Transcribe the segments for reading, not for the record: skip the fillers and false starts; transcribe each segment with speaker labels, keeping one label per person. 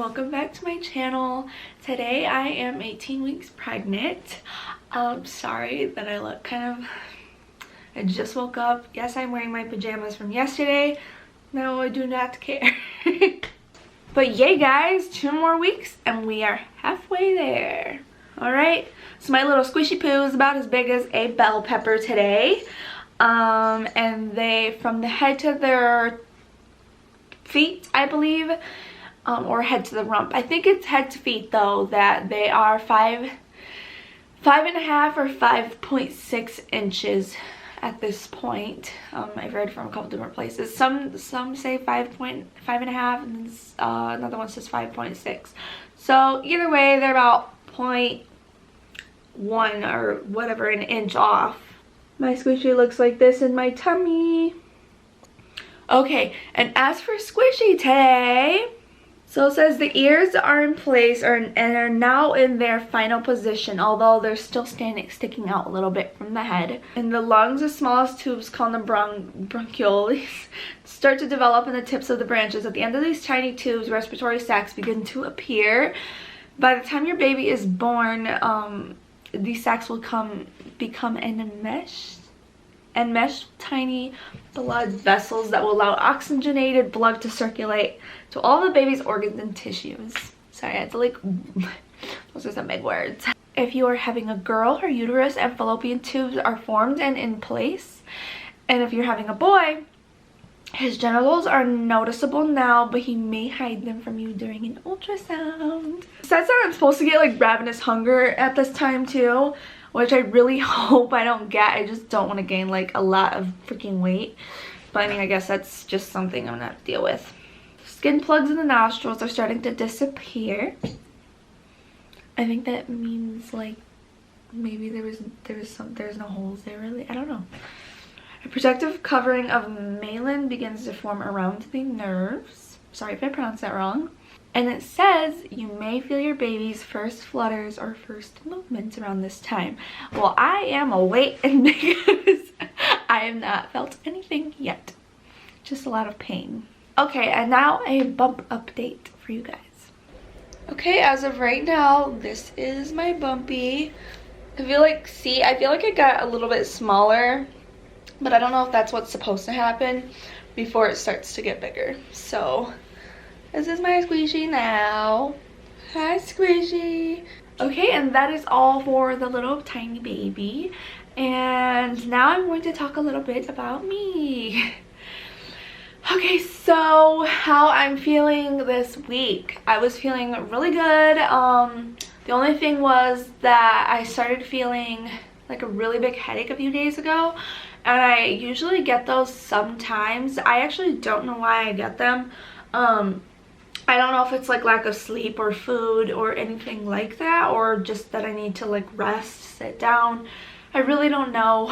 Speaker 1: welcome back to my channel. Today I am 18 weeks pregnant. Sorry that I look I just woke up. Yes, I'm wearing my pajamas from yesterday. No, I do not care. But yay guys, 2 more weeks and we are halfway there. Alright, so my little squishy poo is about as big as a bell pepper today. And they, from the head to their feet, I believe, or head to the rump. I think it's head to feet though, that they are 5.5 or 5.6 inches at this point. I've read from a couple different places. Some say 5.5 and another one says 5.6. So either way, they're about 0.1 or whatever, an inch off. My squishy looks like this in my tummy. Okay, and as for squishy today, so it says the ears are in place and are now in their final position, although they're still sticking out a little bit from the head. And the lungs, the smallest tubes called the bronchioles, start to develop in the tips of the branches. At the end of these tiny tubes, respiratory sacs begin to appear. By the time your baby is born, these sacs will become enmeshed tiny blood vessels that will allow oxygenated blood to circulate to all the baby's organs and tissues. Sorry, I had to those are some big words. If you are having a girl, her uterus and fallopian tubes are formed and in place. And if you're having a boy, his genitals are noticeable now, but he may hide them from you during an ultrasound. It says that I'm supposed to get ravenous hunger at this time too, which I really hope I don't get. I just don't want to gain a lot of freaking weight. But I mean, I guess that's just something I'm gonna have to deal with. Skin plugs in the nostrils are starting to disappear. I think that means maybe there's no holes there really. I don't know. A protective covering of myelin begins to form around the nerves. Sorry if I pronounced that wrong. And it says you may feel your baby's first flutters or first movements around this time. Well, I am awaiting because I have not felt anything yet. Just a lot of pain. Okay, and now a bump update for you guys. Okay, as of right now, this is my bumpy. I feel like it got a little bit smaller, but I don't know if that's what's supposed to happen before it starts to get bigger. So this is my squishy now. Hi, squishy. Okay, and that is all for the little tiny baby. And now I'm going to talk a little bit about me. Okay, so how I'm feeling this week. I was feeling really good. The only thing was that I started feeling a really big headache a few days ago. And I usually get those sometimes. I actually don't know why I get them. I don't know if it's lack of sleep or food or anything like that, or just that I need to rest, sit down. I really don't know.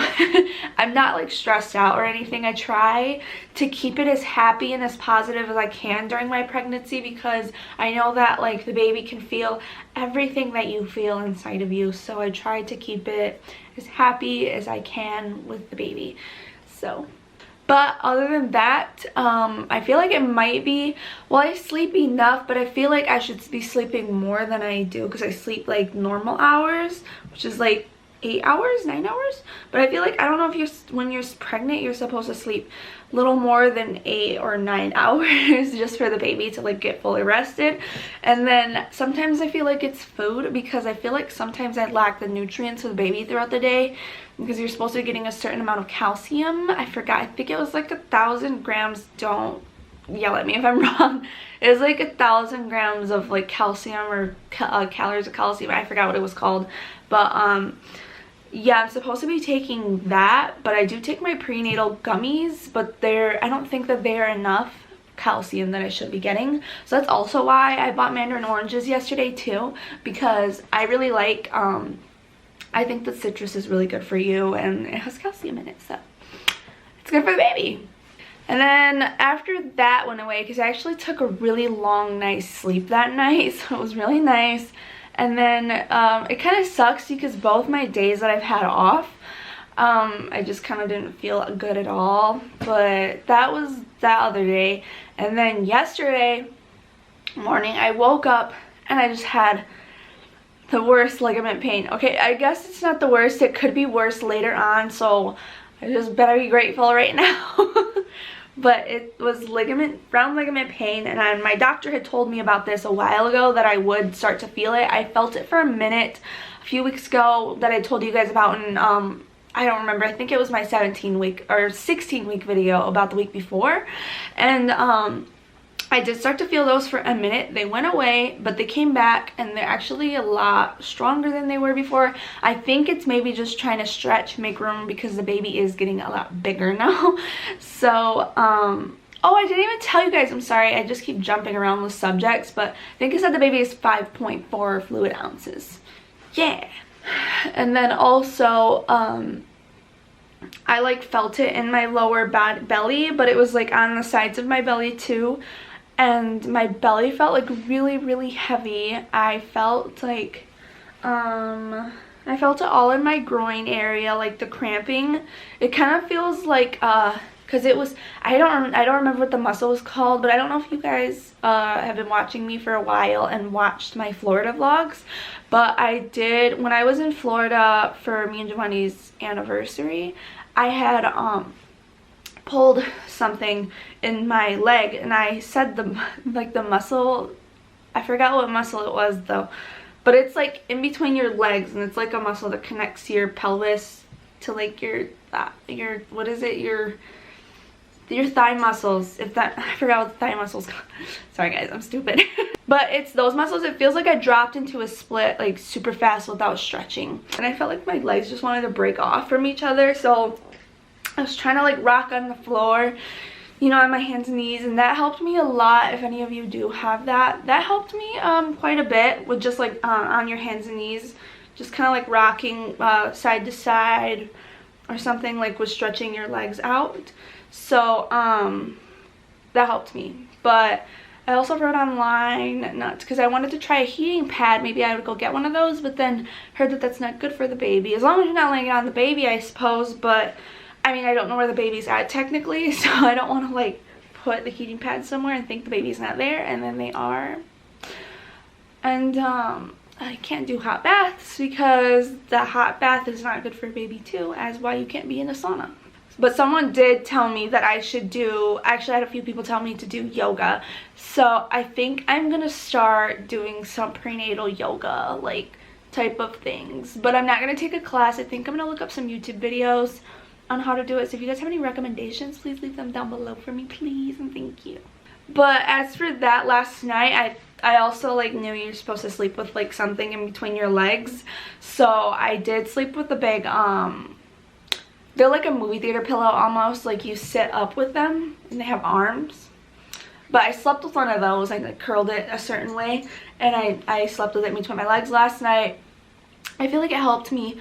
Speaker 1: I'm not stressed out or anything. I try to keep it as happy and as positive as I can during my pregnancy, because I know that the baby can feel everything that you feel inside of you. So I try to keep it as happy as I can with the baby. So, but other than that, I feel like it might be, well, I sleep enough, but I feel like I should be sleeping more than I do, because I sleep normal hours, which is 8 hours, 9 hours. But I feel I don't know if when you're pregnant, you're supposed to sleep a little more than 8 or 9 hours just for the baby to get fully rested. And then sometimes I feel it's food, because I feel sometimes I lack the nutrients of the baby throughout the day, because you're supposed to be getting a certain amount of calcium. I forgot, I think it was 1,000 grams. Don't yell at me if I'm wrong. It was 1,000 grams of calcium or calories of calcium. I forgot what it was called. But yeah, I'm supposed to be taking that, but I do take my prenatal gummies, but I don't think that they're enough calcium that I should be getting. So that's also why I bought mandarin oranges yesterday too, because I really I think that citrus is really good for you and it has calcium in it, so it's good for the baby. And then after that went away, because I actually took a really long night's sleep that night, so it was really nice. And then it kind of sucks because both my days that I've had off, I just kind of didn't feel good at all. But that was that other day. And then yesterday, morning, I woke up and I just had the worst ligament pain. Okay, I guess it's not the worst. It could be worse later on, so I just better be grateful right now. But it was round ligament pain, and my doctor had told me about this a while ago that I would start to feel it. I felt it for a minute a few weeks ago that I told you guys about, and I don't remember. I think it was my 17-week or 16-week video about the week before, and I did start to feel those for a minute. They went away, but they came back, and they're actually a lot stronger than they were before. I think it's maybe just trying to stretch, make room, because the baby is getting a lot bigger now. So, oh, I didn't even tell you guys. I'm sorry. I just keep jumping around with subjects, but I think I said the baby is 5.4 fluid ounces. Yeah. And then also, I like felt it in my lower belly, but it was like on the sides of my belly too. And my belly felt like really, really heavy. I felt like, I felt it all in my groin area, like the cramping. It kind of feels like, cause it was, I don't remember what the muscle was called, but I don't know if you guys, have been watching me for a while and watched my Florida vlogs. But I did, when I was in Florida for me and Giovanni's anniversary, I had, pulled something in my leg, and I said the muscle, I forgot what muscle it was though, but it's like in between your legs, and it's like a muscle that connects your pelvis to like your what is it, your thigh muscles, if that, I forgot what the thigh muscles called. Sorry guys, I'm stupid. But it's those muscles. It feels like I dropped into a split like super fast without stretching, and I felt like my legs just wanted to break off from each other. So I was trying to like rock on the floor, you know, on my hands and knees, and that helped me a lot. If any of you do have that, that helped me quite a bit with just like on your hands and knees, just kind of like rocking side to side or something, like with stretching your legs out. So that helped me. But I also wrote online, not because I wanted to try a heating pad. Maybe I would go get one of those, but then heard that that's not good for the baby, as long as you're not laying it on the baby, I suppose. But I mean, I don't know where the baby's at technically, so I don't want to like put the heating pad somewhere and think the baby's not there, and then they are. And I can't do hot baths because the hot bath is not good for a baby too, as why you can't be in a sauna. But someone did tell me that I should do, actually I had a few people tell me to do yoga, so I think I'm gonna start doing some prenatal yoga like type of things. But I'm not gonna take a class. I think I'm gonna look up some YouTube videos on how to do it. So if you guys have any recommendations, please leave them down below for me, please, and thank you. But as for that, last night I also like knew you're supposed to sleep with like something in between your legs, so I did sleep with the big they're like a movie theater pillow almost, like you sit up with them and they have arms. But I slept with one of those. I like curled it a certain way, and I slept with it in between my legs last night. I feel like it helped me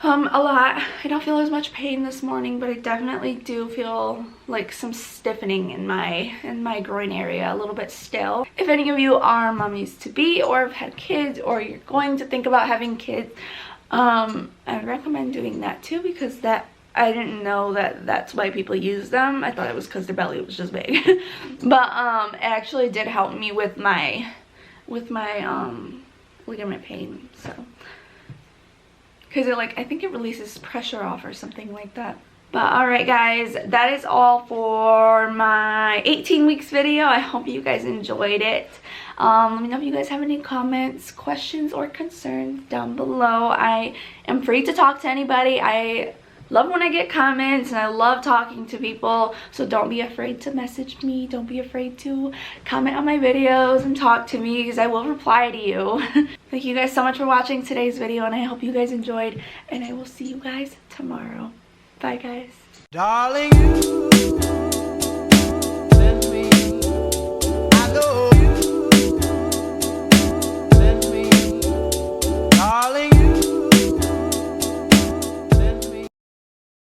Speaker 1: a lot. I don't feel as much pain this morning, but I definitely do feel like some stiffening in my groin area a little bit still. If any of you are mommies to be, or have had kids, or you're going to think about having kids, I would recommend doing that too, because that, I didn't know that that's why people use them. I thought it was because their belly was just big. But it actually did help me with my ligament pain, so, because it like, I think it releases pressure off or something like that. But alright guys, that is all for my 18 weeks video. I hope you guys enjoyed it. Let me know if you guys have any comments, questions, or concerns down below. I am free to talk to anybody. I love when I get comments, and I love talking to people, so don't be afraid to message me. Don't be afraid to comment on my videos and talk to me, because I will reply to you. Thank you guys so much for watching today's video, and I hope you guys enjoyed, and I will see you guys tomorrow. Bye guys. Darling, you